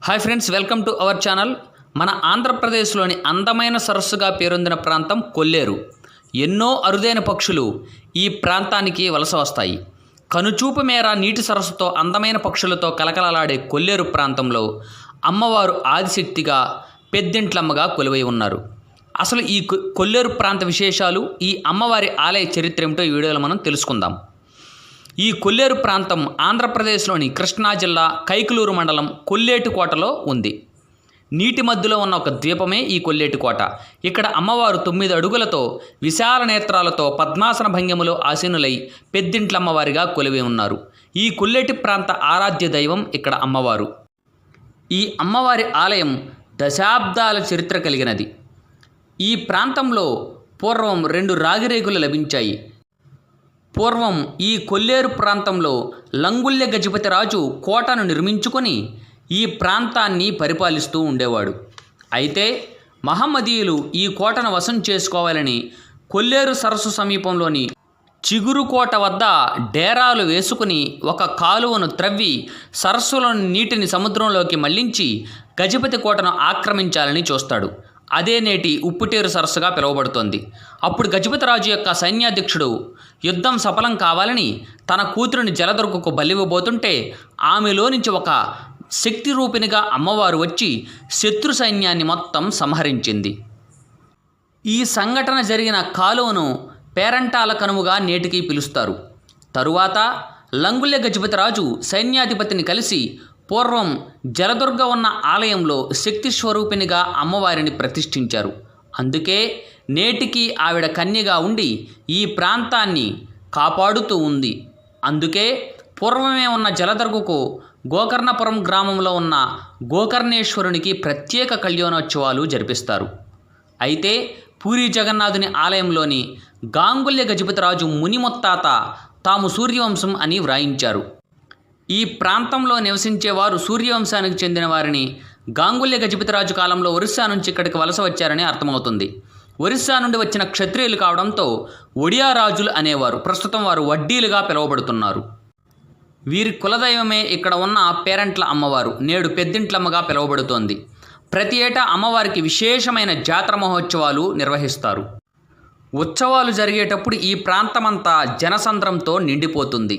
Hi friends, welcome to our channel. మన ఆంధ్రప్రదేశ్లోని అందమైన సరస్సుగా పేరొందిన ప్రాంతం కొల్లేరు. ఎన్నో అరుదైన పక్షులు ఈ ప్రాంతానికి వలస వస్తాయి. కనుచూపు మేర నీటి సరస్సుతో అందమైన పక్షులతో కలకలలాడే కొల్లేరు ప్రాంతంలో అమ్మవారు ఆదిశక్తిగా పెద్దింట్లమ్మగా కొలువై ఉన్నారు. అసలు ఈ కొల్లేరు ప్రాంత విశేషాలు, ఈ అమ్మవారి ఆలయ చరిత్ర ఏమిటో ఈ వీడియోలో మనం తెలుసుకుందాం. ఈ కొల్లేరు ప్రాంతం ఆంధ్రప్రదేశ్లోని కృష్ణా జిల్లా కైకలూరు మండలం కొల్లేటికోటలో ఉంది. నీటి మధ్యలో ఉన్న ఒక ద్వీపమే ఈ కొల్లేటికోట. ఇక్కడ అమ్మవారు 9 అడుగులతో విశాల నేత్రాలతో పద్మాసన భంగిమలో ఆసీనులై పెద్దింట్లమ్మవారిగా కొలువై ఉన్నారు. ఈ కొల్లేటి ప్రాంత ఆరాధ్య దైవం ఇక్కడ అమ్మవారు. ఈ అమ్మవారి ఆలయం దశాబ్దాల చరిత్ర కలిగినది. ఈ ప్రాంతంలో పూర్వం 2 రాగిరేకులు లభించాయి. పూర్వం ఈ కొల్లేరు ప్రాంతంలో లంగుల్య గజపతిరాజు కోటను నిర్మించుకొని ఈ ప్రాంతాన్ని పరిపాలిస్తూ ఉండేవాడు. అయితే మహమ్మదీయులు ఈ కోటను వశం చేసుకోవాలని కొల్లేరు సరస్సు సమీపంలోని చిగురుకోట వద్ద డేరాలు వేసుకుని ఒక కాలువను త్రవ్వి సరస్సులోని నీటిని సముద్రంలోకి మళ్లించి గజపతి కోటను ఆక్రమించాలని చూస్తాడు. అదే నేటి ఉప్పుటేరు సరస్సుగా పిలువబడుతోంది. అప్పుడు గజపతిరాజు యొక్క సైన్యాధ్యక్షుడు యుద్ధం సఫలం కావాలని తన కూతురుని జలదుర్గకు బలివ్వబోతుంటే ఆమెలో నుంచి ఒక శక్తి రూపిణిగా అమ్మవారు వచ్చి శత్రు సైన్యాన్ని మొత్తం సంహరించింది. ఈ సంఘటన జరిగిన కాలువను పేరంటాల కనువుగా నేటికి పిలుస్తారు. తరువాత లంగుల్య గజపతిరాజు సైన్యాధిపతిని కలిసి పూర్వం జలదుర్గ ఉన్న ఆలయంలో శక్తి స్వరూపిణిగా అమ్మవారిని ప్రతిష్ఠించారు. అందుకే నేటికి ఆవిడ కన్యగా ఉండి ఈ ప్రాంతాన్ని కాపాడుతూ ఉంది. అందుకే పూర్వమే ఉన్న జలదుర్గకు గోకర్ణపురం గ్రామంలో ఉన్న గోకర్ణేశ్వరునికి ప్రత్యేక కళ్యాణోత్సవాలు జరిపిస్తారు. అయితే పూరి జగన్నాథుని ఆలయంలోని గాంగుల్య గజపతిరాజు మునిముత్తాత తాము సూర్యవంశం అని వ్రాయించారు. ఈ ప్రాంతంలో నివసించేవారు సూర్యవంశానికి చెందిన వారిని గాంగుల్య గజపతిరాజు కాలంలో ఒరిస్సా నుంచి ఇక్కడికి వలస వచ్చారని అర్థమవుతుంది. ఒరిస్సా నుండి వచ్చిన క్షత్రియులు కావడంతో ఒడియా రాజులు అనేవారు. ప్రస్తుతం వారు వడ్డీలుగా పిలువబడుతున్నారు. వీరి కులదైవమే ఇక్కడ ఉన్న పేరంట్ల అమ్మవారు, నేడు పెద్దింట్లమ్మగా పిలువబడుతోంది. ప్రతి ఏటా అమ్మవారికి విశేషమైన జాతర మహోత్సవాలు నిర్వహిస్తారు. ఉత్సవాలు జరిగేటప్పుడు ఈ ప్రాంతమంతా జనసంద్రంతో నిండిపోతుంది.